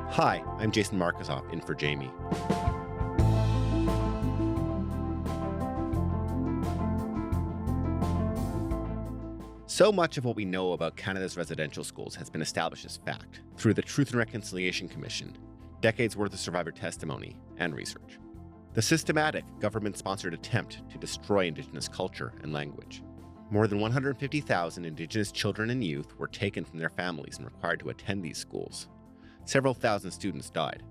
Hi, I'm Jason Markosoff, in for Jamie. So much of what we know about Canada's residential schools has been established as fact through the Truth and Reconciliation Commission, decades worth of survivor testimony, and research. The systematic, government-sponsored attempt to destroy Indigenous culture and language. More than 150,000 Indigenous children and youth were taken from their families and required to attend these schools. Several thousand students died.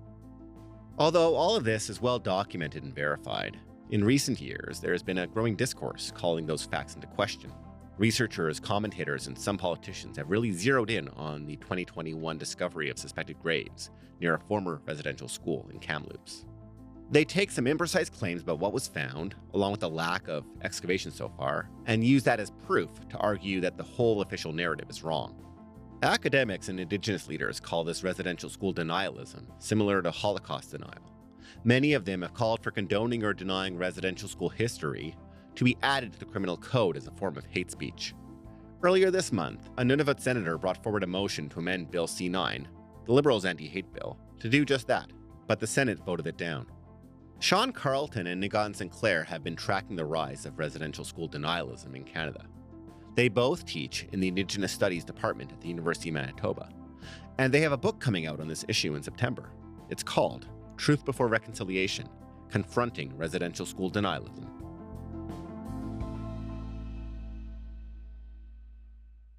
Although all of this is well documented and verified, in recent years there has been a growing discourse calling those facts into question. Researchers, commentators, and some politicians have really zeroed in on the 2021 discovery of suspected graves near a former residential school in Kamloops. They take some imprecise claims about what was found, along with the lack of excavation so far, and use that as proof to argue that the whole official narrative is wrong. Academics and Indigenous leaders call this residential school denialism, similar to Holocaust denial. Many of them have called for condoning or denying residential school history to be added to the criminal code as a form of hate speech. Earlier this month, a Nunavut senator brought forward a motion to amend Bill C-9, the Liberals' anti-hate bill, to do just that, but the Senate voted it down. Sean Carlton and Nigan Sinclair have been tracking the rise of residential school denialism in Canada. They both teach in the Indigenous Studies Department at the University of Manitoba, and they have a book coming out on this issue in September. It's called Truth Before Reconciliation: Confronting Residential School Denialism.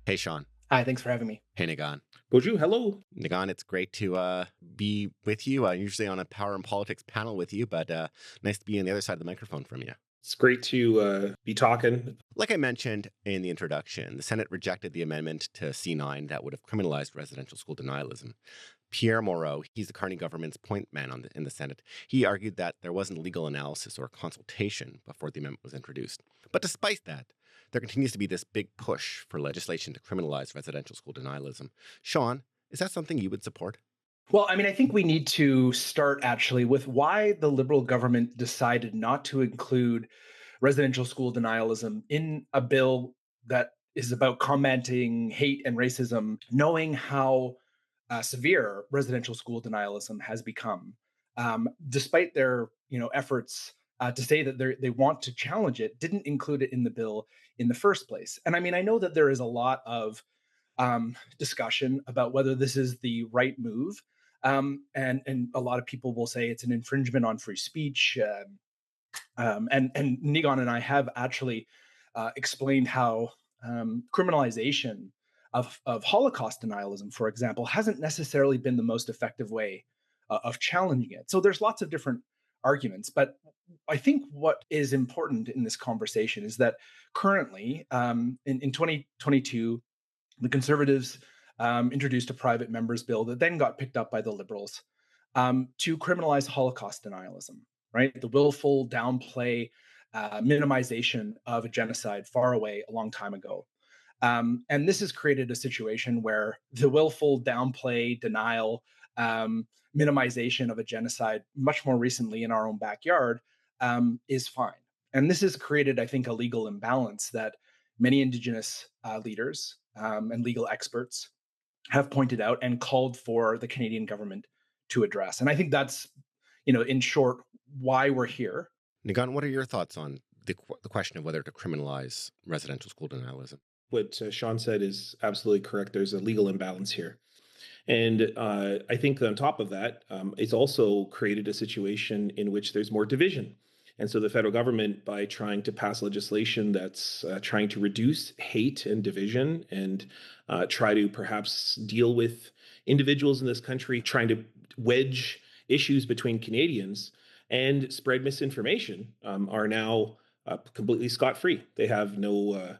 Hey, Sean. Hi, thanks for having me. Hey, Nigan. Bonjour, hello. Nigan, it's great to be with you. I'm usually on a power and politics panel with you, but nice to be on the other side of the microphone from you. It's great to be talking. Like I mentioned in the introduction, the Senate rejected the amendment to C-9 that would have criminalized residential school denialism. Pierre Moreau, he's the Carney government's point man in the Senate. He argued that there wasn't legal analysis or consultation before the amendment was introduced. But despite that, there continues to be this big push for legislation to criminalize residential school denialism. Sean, is that something you would support? Well, I think we need to start actually with why the Liberal government decided not to include residential school denialism in a bill that is about combating hate and racism, knowing how severe residential school denialism has become. Despite their efforts to say that they want to challenge it, didn't include it in the bill in the first place. And I know that there is a lot of discussion about whether this is the right move. And a lot of people will say it's an infringement on free speech. And Nigan and I have actually explained how criminalization of Holocaust denialism, for example, hasn't necessarily been the most effective way of challenging it. So there's lots of different arguments, but I think what is important in this conversation is that currently, in 2022, the Conservatives introduced a private members bill that then got picked up by the Liberals to criminalize Holocaust denialism, right? The willful downplay, minimization of a genocide far away a long time ago. And this has created a situation where the willful downplay, denial, minimization of a genocide much more recently in our own backyard is fine. And this has created, I think, a legal imbalance that many Indigenous leaders and legal experts have pointed out and called for the Canadian government to address. And I think that's, in short, why we're here. Nigan, what are your thoughts on the question of whether to criminalize residential school denialism? What Sean said is absolutely correct. There's a legal imbalance here. And I think on top of that, it's also created a situation in which there's more division. And so the federal government, by trying to pass legislation that's trying to reduce hate and division and try to perhaps deal with individuals in this country trying to wedge issues between Canadians and spread misinformation, are now completely scot-free. They have no,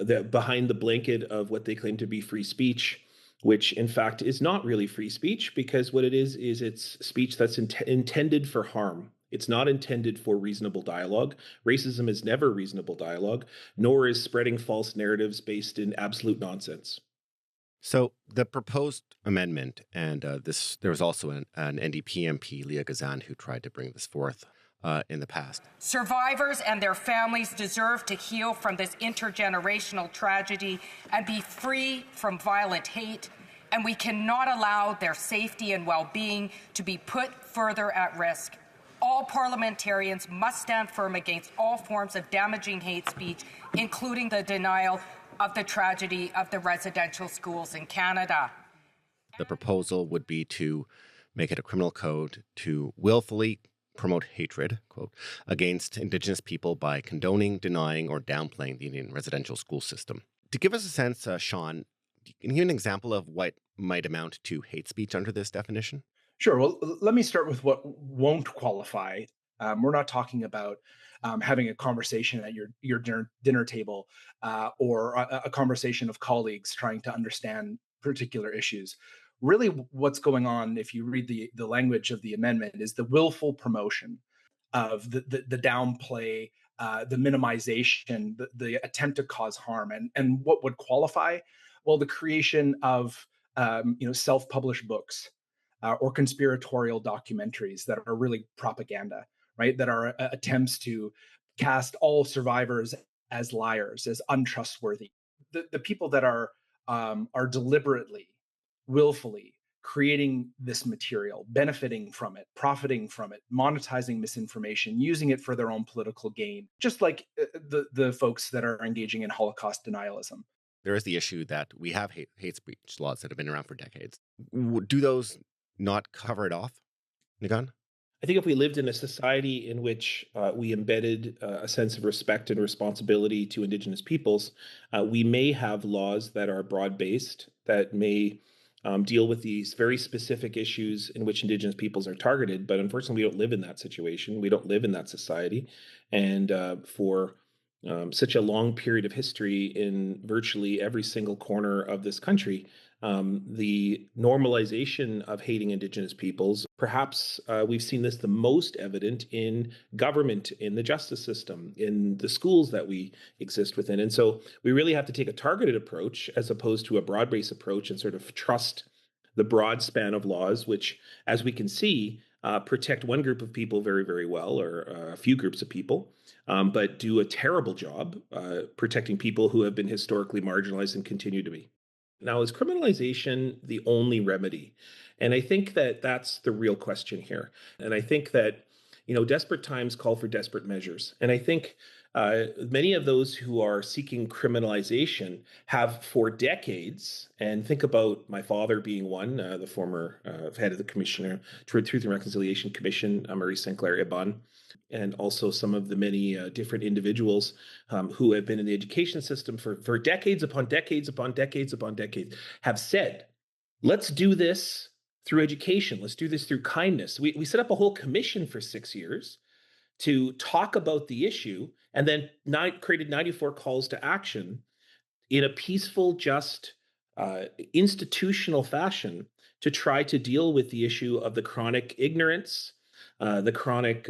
they're behind the blanket of what they claim to be free speech, which in fact is not really free speech, because what it is it's speech that's intended for harm. It's not intended for reasonable dialogue. Racism is never reasonable dialogue, nor is spreading false narratives based in absolute nonsense. So the proposed amendment, and there was also an NDP MP, Leah Gazan, who tried to bring this forth in the past. Survivors and their families deserve to heal from this intergenerational tragedy and be free from violent hate. and we cannot allow their safety and well-being to be put further at risk. All parliamentarians must stand firm against all forms of damaging hate speech, including the denial of the tragedy of the residential schools in Canada. The proposal would be to make it a criminal code to willfully promote hatred, quote, against Indigenous people by condoning, denying, or downplaying the Indian residential school system. To give us a sense, Sean, can you give an example of what might amount to hate speech under this definition? Sure. Well, let me start with what won't qualify. We're not talking about having a conversation at your dinner table or a conversation of colleagues trying to understand particular issues. Really, what's going on, if you read the language of the amendment, is the willful promotion of the downplay, the minimization, the attempt to cause harm, and what would qualify? Well, the creation of self-published books or conspiratorial documentaries that are really propaganda, right? That are attempts to cast all survivors as liars, as untrustworthy. The people that are deliberately, willfully creating this material, benefiting from it, profiting from it, monetizing misinformation, using it for their own political gain, just like the folks that are engaging in Holocaust denialism. There is the issue that we have hate speech laws that have been around for decades. Do those not cover it off, Nagan? I think if we lived in a society in which we embedded a sense of respect and responsibility to Indigenous peoples, we may have laws that are broad-based, that may deal with these very specific issues in which Indigenous peoples are targeted. But unfortunately, we don't live in that situation. We don't live in that society. And for such a long period of history in virtually every single corner of this country, the normalization of hating Indigenous peoples, perhaps we've seen this the most evident in government, in the justice system, in the schools that we exist within. And so we really have to take a targeted approach as opposed to a broad-based approach and sort of trust the broad span of laws, which, as we can see, protect one group of people very, very well, or a few groups of people, but do a terrible job protecting people who have been historically marginalized and continue to be. Now, is criminalization the only remedy? And I think that that's the real question here. And I think that, desperate times call for desperate measures. And I think many of those who are seeking criminalization have for decades, and think about my father being one, the former head of the Commissioner, Truth and Reconciliation Commission, Maurice Sinclair Ibon, and also some of the many different individuals who have been in the education system for decades upon decades upon decades upon decades, have said, let's do this through education. Let's do this through kindness. We set up a whole commission for 6 years to talk about the issue, and then created 94 calls to action in a peaceful, just, institutional fashion to try to deal with the issue of the chronic ignorance, the chronic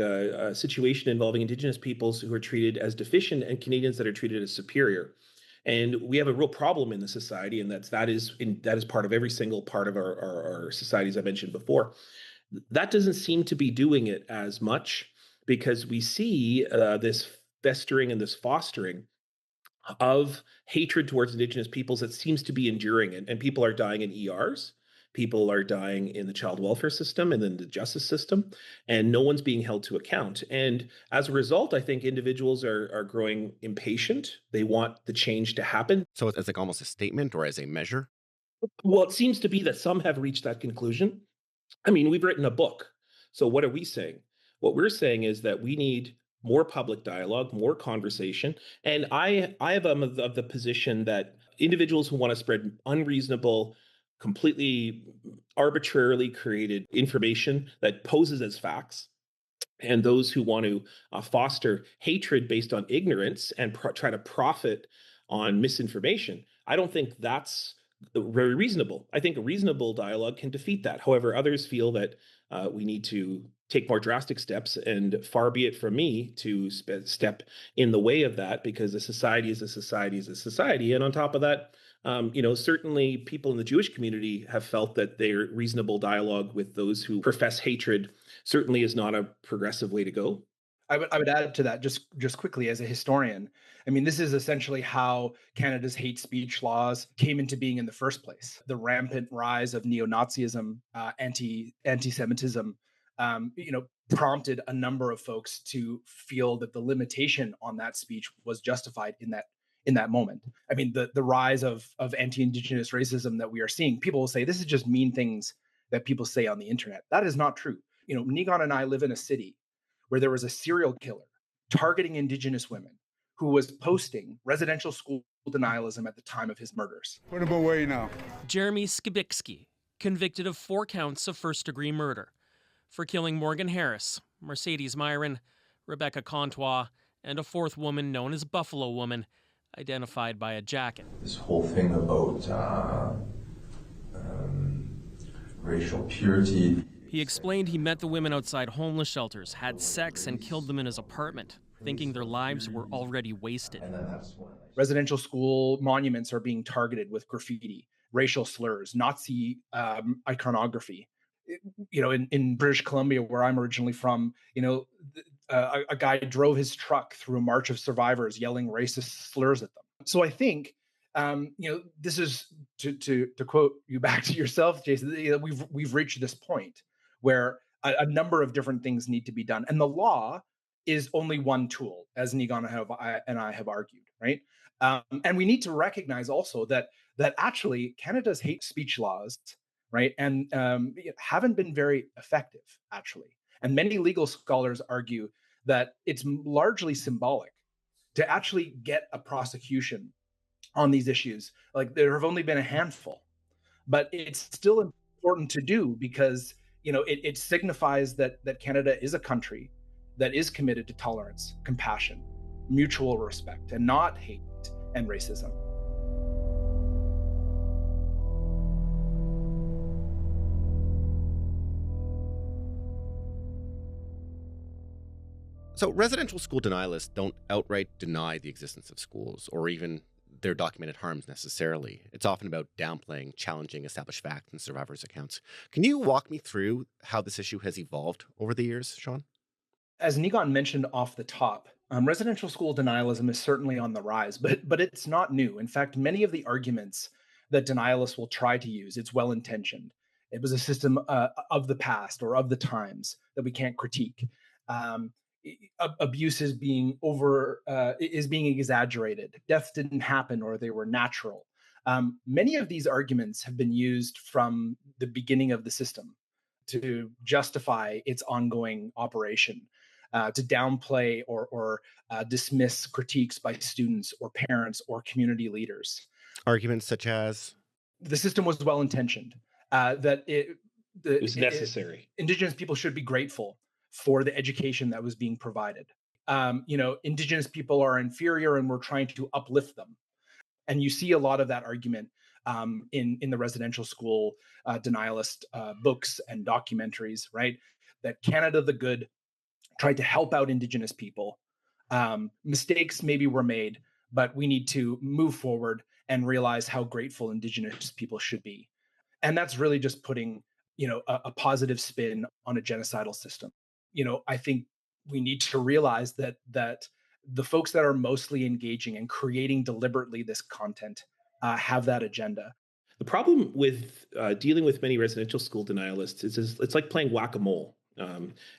situation involving Indigenous peoples who are treated as deficient and Canadians that are treated as superior. And we have a real problem in the society, and that is part of every single part of our society, as I mentioned before. That doesn't seem to be doing it as much, because we see this festering and this fostering of hatred towards Indigenous peoples that seems to be enduring. And people are dying in ERs. People are dying in the child welfare system and then the justice system, and no one's being held to account. And as a result, I think individuals are growing impatient. They want the change to happen. So it's like almost a statement or as a measure? Well, it seems to be that some have reached that conclusion. I mean, we've written a book. So what are we saying? What we're saying is that we need more public dialogue, more conversation. And I am of the position that individuals who want to spread unreasonable, completely arbitrarily created information that poses as facts, and those who want to foster hatred based on ignorance and try to profit on misinformation, I don't think that's very reasonable. I think a reasonable dialogue can defeat that. However, others feel that we need to take more drastic steps, and far be it from me to step in the way of that, because a society is a society is a society. And on top of that, certainly people in the Jewish community have felt that their reasonable dialogue with those who profess hatred certainly is not a progressive way to go. I would add to that just quickly as a historian. I mean, this is essentially how Canada's hate speech laws came into being in the first place. The rampant rise of neo-Nazism, anti-Semitism, prompted a number of folks to feel that the limitation on that speech was justified in that moment. I mean, the rise of anti-Indigenous racism that we are seeing, people will say this is just mean things that people say on the internet. That is not true. Nigon and I live in a city where there was a serial killer targeting Indigenous women who was posting residential school denialism at the time of his murders. Put him away now. Jeremy Skibicki, convicted of 4 counts of first-degree murder for killing Morgan Harris, Mercedes Myron, Rebecca Contois, and a 4th woman known as Buffalo Woman, identified by a jacket. This whole thing about racial purity. He explained he met the women outside homeless shelters, had sex, and killed them in his apartment, thinking their lives were already wasted. Residential school monuments are being targeted with graffiti, racial slurs, Nazi iconography. In British Columbia, where I'm originally from, a guy drove his truck through a march of survivors yelling racist slurs at them. So I think, this is to quote you back to yourself, Jason, we've reached this point where a number of different things need to be done. And the law is only one tool, as Nigon and I have argued, right? And we need to recognize also that actually Canada's hate speech laws, right, and haven't been very effective, actually. And many legal scholars argue that it's largely symbolic to actually get a prosecution on these issues. Like, there have only been a handful, but it's still important to do because it signifies that Canada is a country that is committed to tolerance, compassion, mutual respect, and not hate and racism. So residential school denialists don't outright deny the existence of schools or even their documented harms necessarily. It's often about downplaying, challenging established facts and survivors' accounts. Can you walk me through how this issue has evolved over the years, Sean? As Nigon mentioned off the top, residential school denialism is certainly on the rise, but it's not new. In fact, many of the arguments that denialists will try to use, it's well-intentioned. It was a system of the past or of the times that we can't critique. Abuse is being exaggerated. Deaths didn't happen or they were natural. Many of these arguments have been used from the beginning of the system to justify its ongoing operation, to downplay or dismiss critiques by students or parents or community leaders. Arguments such as? The system was well-intentioned, that it was necessary. Indigenous people should be grateful for the education that was being provided. Indigenous people are inferior and we're trying to uplift them. And you see a lot of that argument in the residential school denialist books and documentaries, right? That Canada the Good tried to help out Indigenous people. Mistakes maybe were made, but we need to move forward and realize how grateful Indigenous people should be. And that's really just putting, a positive spin on a genocidal system. I think we need to realize that the folks that are mostly engaging and creating deliberately this content have that agenda. The problem with dealing with many residential school denialists is it's like playing whack-a-mole.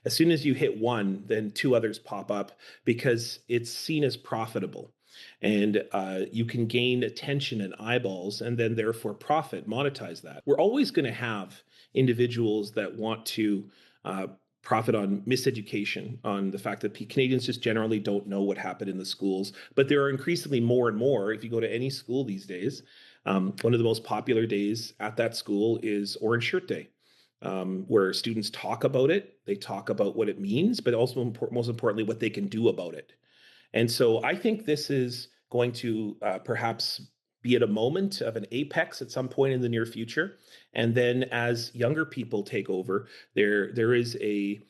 As soon as you hit one, then 2 others pop up because it's seen as profitable. And you can gain attention and eyeballs and then therefore monetize that. We're always going to have individuals that want to profit on miseducation, on the fact that Canadians just generally don't know what happened in the schools. But there are increasingly more and more, if you go to any school these days, one of the most popular days at that school is Orange Shirt Day, where students talk about it. They talk about what it means, but also most importantly, what they can do about it. And so I think this is going to perhaps be at a moment of an apex at some point in the near future. And then as younger people take over, there is a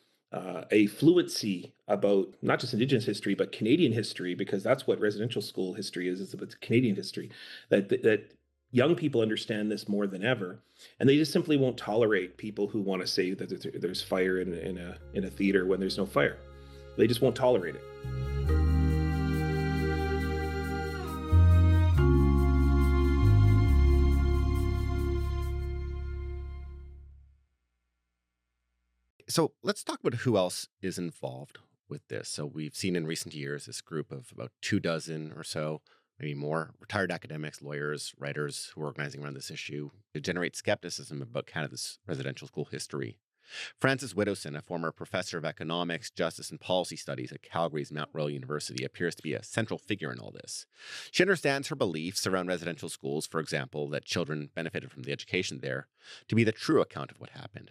fluency about not just Indigenous history, but Canadian history, because that's what residential school history is. It's about Canadian history, that young people understand this more than ever. And they just simply won't tolerate people who want to say that there's fire in a theater when there's no fire. They just won't tolerate it. So let's talk about who else is involved with this. So we've seen in recent years this group of about 24 or so, maybe more, retired academics, lawyers, writers who are organizing around this issue to generate skepticism about Canada's residential school history. Frances Widdowson, a former professor of economics, justice, and policy studies at Calgary's Mount Royal University, appears to be a central figure in all this. She understands her beliefs around residential schools, for example, that children benefited from the education there, to be the true account of what happened.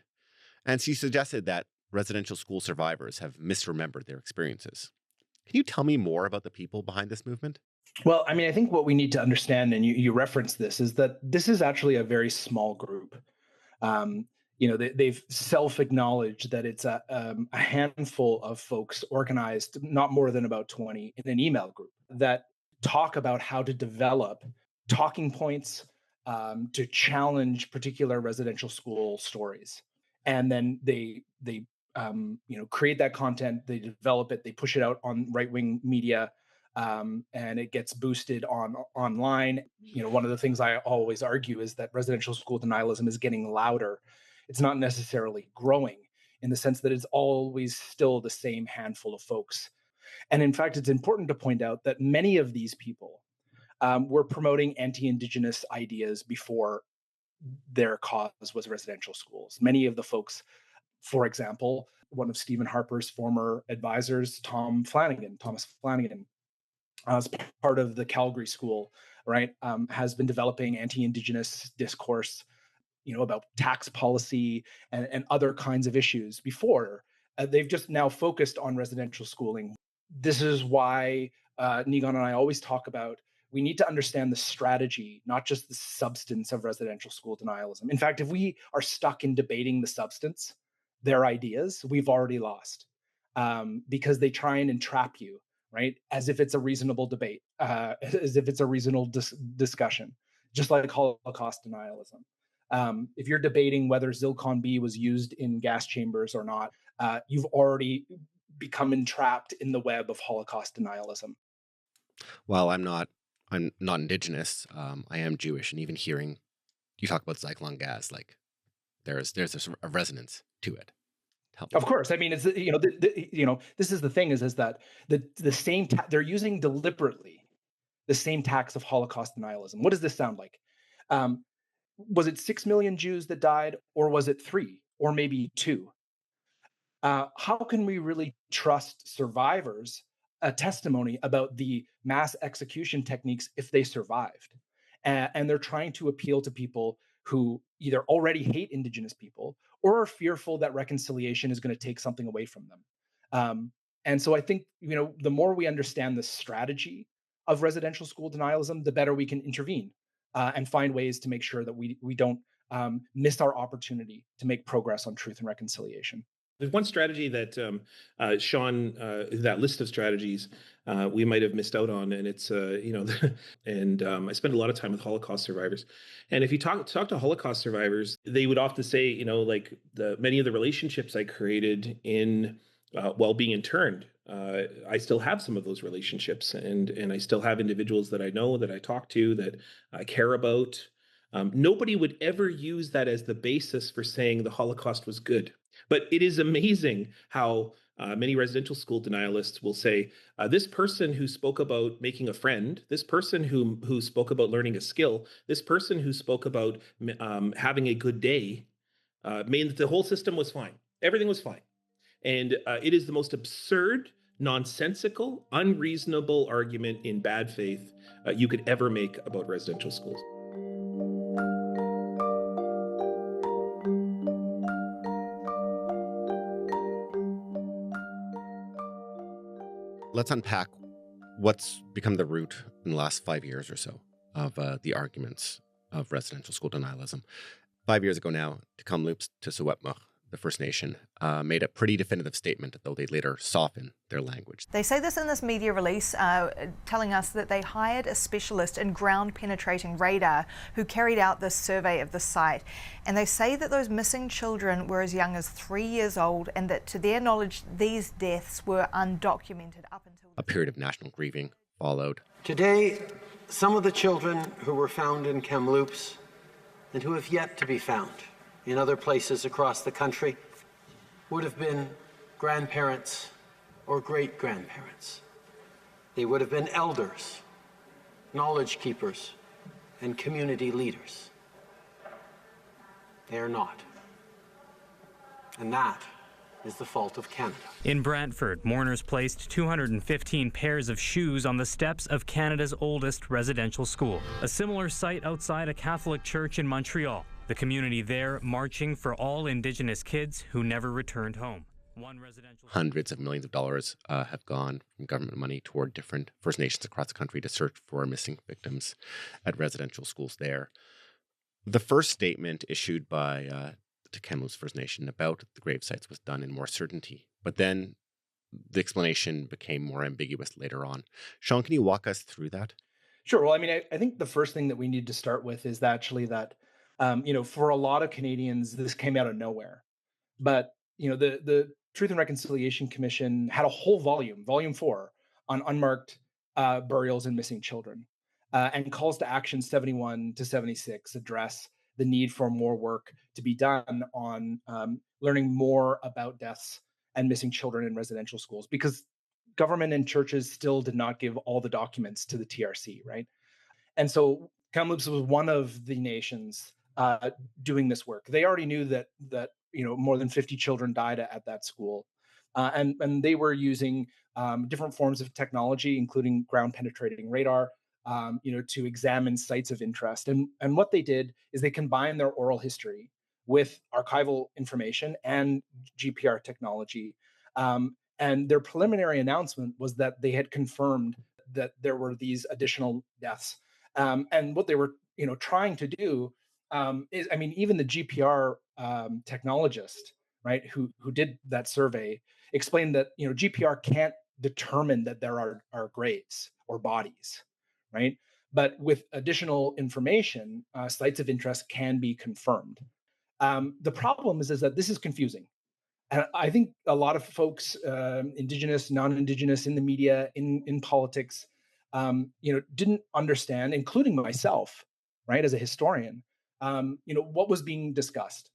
And she suggested that residential school survivors have misremembered their experiences. Can you tell me more about the people behind this movement? Well, I mean, I think what we need to understand, and you referenced this, is that this is actually a very small group. They've self-acknowledged that it's a handful of folks organized, not more than about 20, in an email group that talk about how to develop talking points to challenge particular residential school stories. And then they create that content, they develop it, they push it out on right-wing media, and it gets boosted online. One of the things I always argue is that residential school denialism is getting louder. It's not necessarily growing, in the sense that it's always still the same handful of folks. And in fact, it's important to point out that many of these people were promoting anti-Indigenous ideas before their cause was residential schools. Many of the folks, for example, one of Stephen Harper's former advisors, Thomas Flanagan, as part of the Calgary School, right, has been developing anti-Indigenous discourse, about tax policy and other kinds of issues before. They've just now focused on residential schooling. This is why Nigon and I always talk about, we need to understand the strategy, not just the substance of residential school denialism. In fact, if we are stuck in debating the substance, their ideas, we've already lost, because they try and entrap you, right? As if it's a reasonable debate, as if it's a reasonable discussion, just like Holocaust denialism. If you're debating whether Zircon B was used in gas chambers or not, you've already become entrapped in the web of Holocaust denialism. Well, I'm not Indigenous. I am Jewish, and even hearing you talk about Zyklon gas, like there's a resonance to it. Of course, I mean, it's this is the thing is that the same they're using deliberately the same tax of Holocaust denialism. What does this sound like? Was it 6 million Jews that died, or was it 3, or maybe 2? How can we really trust survivors' testimony about the mass execution techniques if they survived? And they're trying to appeal to people who either already hate Indigenous people or are fearful that reconciliation is going to take something away from them. And so I think, the more we understand the strategy of residential school denialism, the better we can intervene and find ways to make sure that we don't miss our opportunity to make progress on truth and reconciliation. There's one strategy that Sean, that list of strategies we might have missed out on, and it's and I spend a lot of time with Holocaust survivors, and if you talk to Holocaust survivors, they would often say, many of the relationships I created in while being interned, I still have some of those relationships, and I still have individuals that I know, that I talk to, that I care about. Nobody would ever use that as the basis for saying the Holocaust was good. But it is amazing how many residential school denialists will say, this person who spoke about making a friend, this person who spoke about learning a skill, this person who spoke about having a good day, meant that the whole system was fine. Everything was fine. And it is the most absurd, nonsensical, unreasonable argument in bad faith you could ever make about residential schools. Let's unpack what's become the root in the last 5 years or so of the arguments of residential school denialism. 5 years ago now, to Kamloops to Sewetmuk, the First Nation, made a pretty definitive statement, though they later softened their language. They say this in this media release, telling us that they hired a specialist in ground-penetrating radar who carried out this survey of the site. And they say that those missing children were as young as 3 years old, and that to their knowledge, these deaths were undocumented up until... A period of national grieving followed. Today, some of the children who were found in Kamloops and who have yet to be found in other places across the country would have been grandparents or great-grandparents. They would have been elders, knowledge keepers, and community leaders. They are not. And that is the fault of Canada. In Brantford, mourners placed 215 pairs of shoes on the steps of Canada's oldest residential school. A similar sight outside a Catholic church in Montreal. The community there marching for all Indigenous kids who never returned home. Hundreds of millions of dollars have gone from government money toward different First Nations across the country to search for missing victims at residential schools there. The first statement issued by the Kamloops First Nation about the grave sites was done in more certainty, but then the explanation became more ambiguous later on. Sean, can you walk us through that? Sure. Well, I mean, I think the first thing that we need to start with is actually that, for a lot of Canadians, this came out of nowhere. But, the Truth and Reconciliation Commission had a whole volume 4, on unmarked burials and missing children. And calls to action 71 to 76 address the need for more work to be done on learning more about deaths and missing children in residential schools, because government and churches still did not give all the documents to the TRC, right? And so Kamloops was one of the nations doing this work. They already knew that more than 50 children died at that school, and they were using different forms of technology, including ground penetrating radar, to examine sites of interest. And what they did is they combined their oral history with archival information and GPR technology. And their preliminary announcement was that they had confirmed that there were these additional deaths. And what they were, trying to do is, even the GPR technologist, right, who did that survey, explained that, GPR can't determine that there are graves or bodies, right? But with additional information, sites of interest can be confirmed. The problem is that this is confusing. And I think a lot of folks, Indigenous, non-Indigenous, in the media, in politics, didn't understand, including myself, right, as a historian, what was being discussed.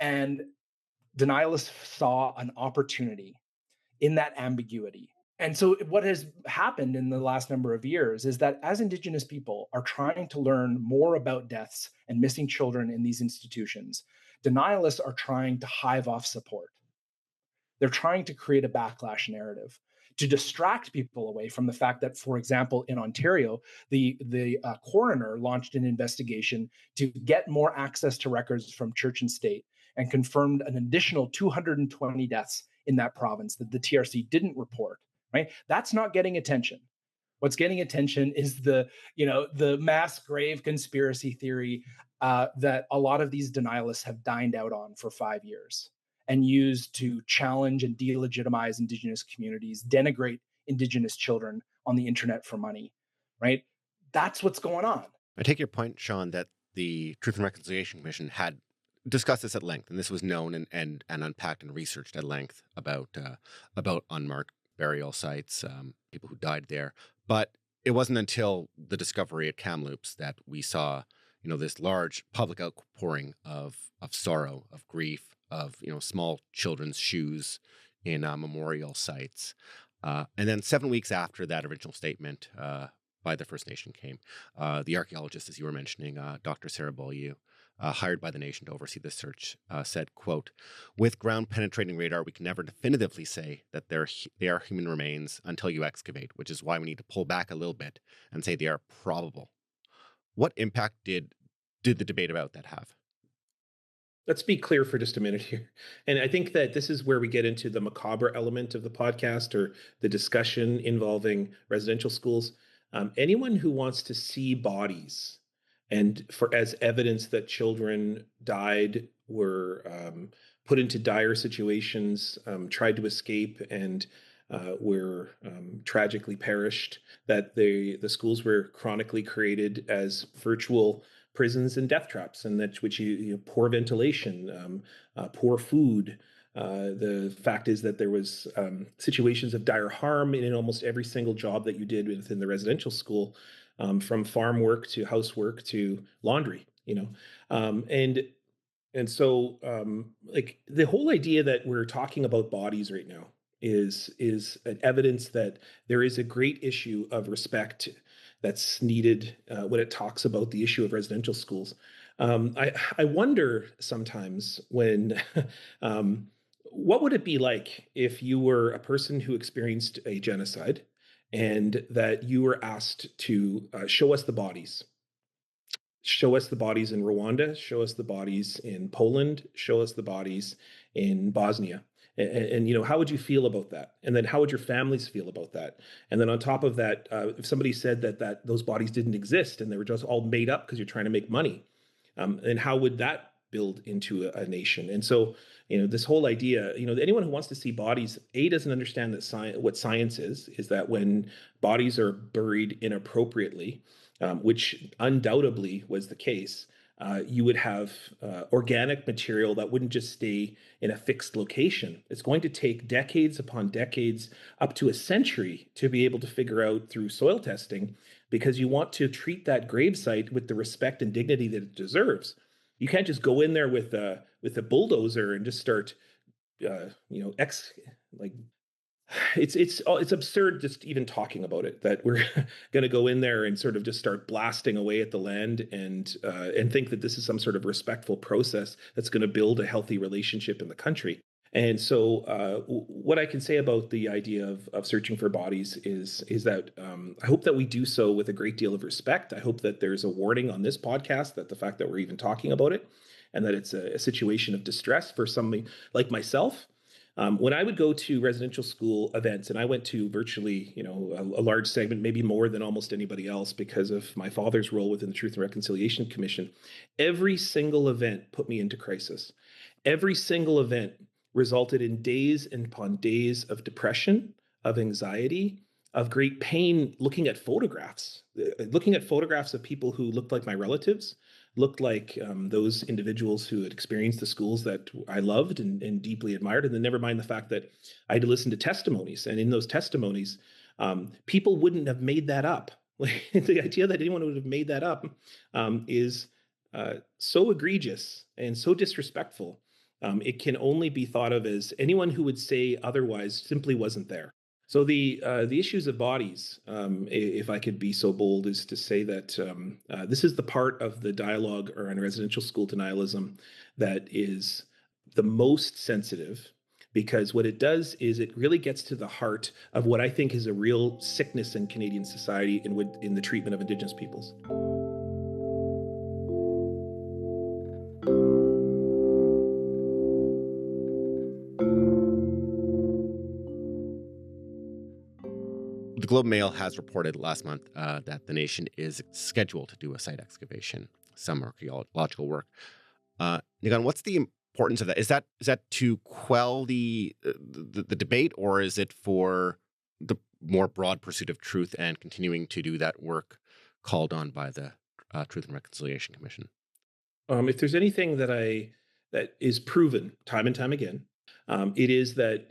And denialists saw an opportunity in that ambiguity. And so what has happened in the last number of years is that as Indigenous people are trying to learn more about deaths and missing children in these institutions, denialists are trying to hive off support. They're trying to create a backlash narrative to distract people away from the fact that, for example, in Ontario, the coroner launched an investigation to get more access to records from church and state, and confirmed an additional 220 deaths in that province that the TRC didn't report. Right? That's not getting attention. What's getting attention is the mass grave conspiracy theory that a lot of these denialists have dined out on for 5 years and used to challenge and delegitimize Indigenous communities, denigrate Indigenous children on the internet for money. Right? That's what's going on. I take your point, Sean, that the Truth and Reconciliation Commission had discussed this at length, and this was known and unpacked and researched at length about unmarked burial sites, people who died there. But it wasn't until the discovery at Kamloops that we saw, this large public outpouring of sorrow, of grief, of, small children's shoes in memorial sites. And then 7 weeks after that original statement by the First Nation came, the archaeologist, as you were mentioning, Dr. Sarah Beaulieu, hired by the nation to oversee this search, said, quote, "With ground-penetrating radar, we can never definitively say that they are human remains until you excavate, which is why we need to pull back a little bit and say they are probable." What impact did the debate about that have? Let's be clear for just a minute here. And I think that this is where we get into the macabre element of the podcast, or the discussion involving residential schools. Anyone who wants to see bodies and as evidence that children died were put into dire situations, tried to escape, and were tragically perished, that the schools were chronically created as virtual prisons and death traps, and that which poor ventilation, poor food. The fact is that there was situations of dire harm in almost every single job that you did within the residential school, from farm work to housework to laundry. And so, like, the whole idea that we're talking about bodies right now is an evidence that there is a great issue of respect that's needed when it talks about the issue of residential schools. I wonder sometimes when what would it be like if you were a person who experienced a genocide and that you were asked to show us the bodies? Show us the bodies in Rwanda, show us the bodies in Poland, show us the bodies in Bosnia. And how would you feel about that? And then how would your families feel about that? And then on top of that, if somebody said that those bodies didn't exist and they were just all made up because you're trying to make money, and how would that build into a nation? And so, this whole idea, anyone who wants to see bodies, doesn't understand that what science is that when bodies are buried inappropriately, which undoubtedly was the case, you would have organic material that wouldn't just stay in a fixed location. It's going to take decades upon decades, up to a century, to be able to figure out through soil testing, because you want to treat that gravesite with the respect and dignity that it deserves. You can't just go in there with a bulldozer and just start, it's absurd just even talking about it, that we're going to go in there and sort of just start blasting away at the land and think that this is some sort of respectful process that's going to build a healthy relationship in the country. And so what I can say about the idea of searching for bodies is that I hope that we do so with a great deal of respect. I hope that there's a warning on this podcast, that the fact that we're even talking about it, and that it's a situation of distress for somebody like myself. When I would go to residential school events, and I went to virtually, a large segment, maybe more than almost anybody else because of my father's role within the Truth and Reconciliation Commission, every single event put me into crisis. Every single event resulted in days upon days of depression, of anxiety, of great pain, looking at photographs of people who looked like my relatives, looked like those individuals who had experienced the schools that I loved and deeply admired. And then never mind the fact that I had to listen to testimonies. And in those testimonies, people wouldn't have made that up. Like, the idea that anyone would have made that up is so egregious and so disrespectful. It can only be thought of as anyone who would say otherwise simply wasn't there. So the issues of bodies, if I could be so bold, is to say that this is the part of the dialogue around residential school denialism that is the most sensitive, because what it does is it really gets to the heart of what I think is a real sickness in Canadian society in the treatment of Indigenous peoples. The Globe Mail has reported last month that the nation is scheduled to do a site excavation, some archaeological work. Nigan, what's the importance of that? Is that to quell the debate, or is it for the more broad pursuit of truth and continuing to do that work called on by the Truth and Reconciliation Commission? If there's anything that is proven time and time again, it is that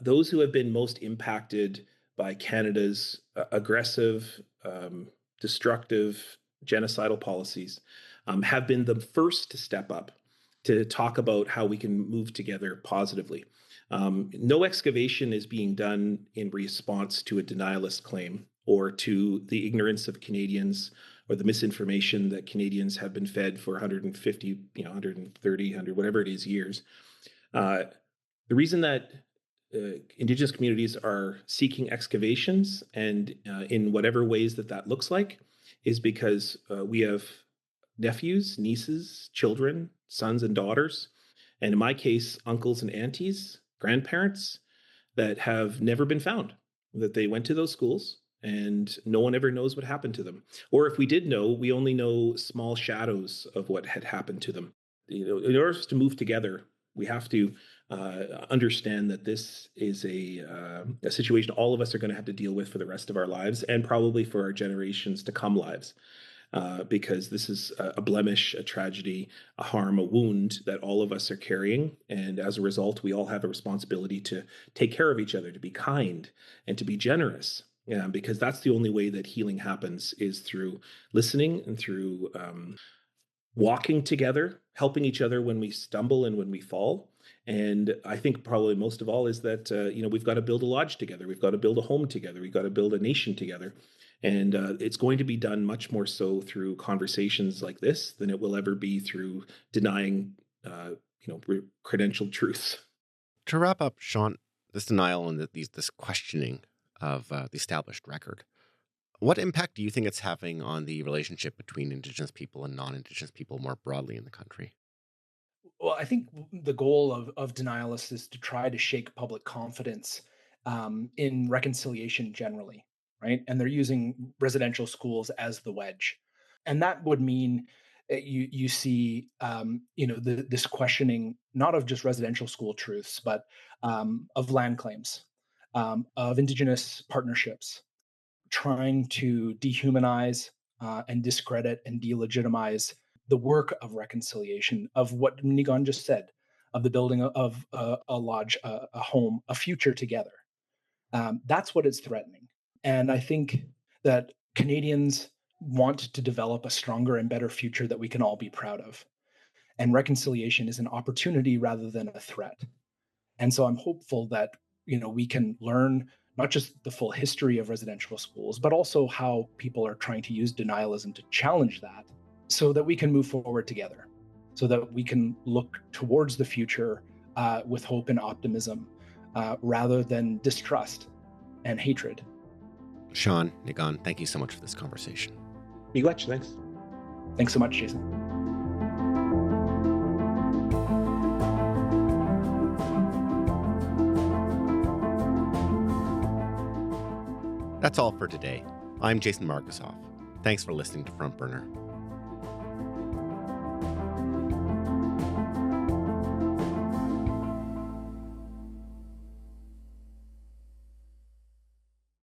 those who have been most impacted by Canada's aggressive, destructive, genocidal policies have been the first to step up to talk about how we can move together positively. No excavation is being done in response to a denialist claim or to the ignorance of Canadians or the misinformation that Canadians have been fed for 150, 130, 100, whatever it is, years. The reason that Indigenous communities are seeking excavations, and in whatever ways that looks like, is because we have nephews, nieces, children, sons and daughters, and in my case, uncles and aunties, grandparents that have never been found, that they went to those schools and no one ever knows what happened to them. Or if we did know, we only know small shadows of what had happened to them. in order for us to move together, we have to understand that this is a situation all of us are going to have to deal with for the rest of our lives, and probably for our generations to come lives. Because this is a blemish, a tragedy, a harm, a wound that all of us are carrying. And as a result, we all have a responsibility to take care of each other, to be kind and to be generous. Because that's the only way that healing happens, is through listening and through walking together, helping each other when we stumble and when we fall. And I think probably most of all is that, we've got to build a lodge together. We've got to build a home together. We've got to build a nation together. And it's going to be done much more so through conversations like this than it will ever be through denying, credentialed truths. To wrap up, Sean, this denial and this questioning of the established record, what impact do you think it's having on the relationship between Indigenous people and non-Indigenous people more broadly in the country? Well, I think the goal of denialists is to try to shake public confidence in reconciliation generally, right? And they're using residential schools as the wedge. And that would mean you see, this questioning, not of just residential school truths, but of land claims, of Indigenous partnerships, trying to dehumanize and discredit and delegitimize the work of reconciliation, of what Nigan just said, of the building of a lodge, a home, a future together. That's what it's threatening. And I think that Canadians want to develop a stronger and better future that we can all be proud of. And reconciliation is an opportunity rather than a threat. And so I'm hopeful that, we can learn not just the full history of residential schools, but also how people are trying to use denialism to challenge that, so that we can move forward together, so that we can look towards the future with hope and optimism rather than distrust and hatred. Sean, Nigan, thank you so much for this conversation. Miigwech, thanks. Thanks so much, Jason. That's all for today. I'm Jason Markusoff. Thanks for listening to Front Burner.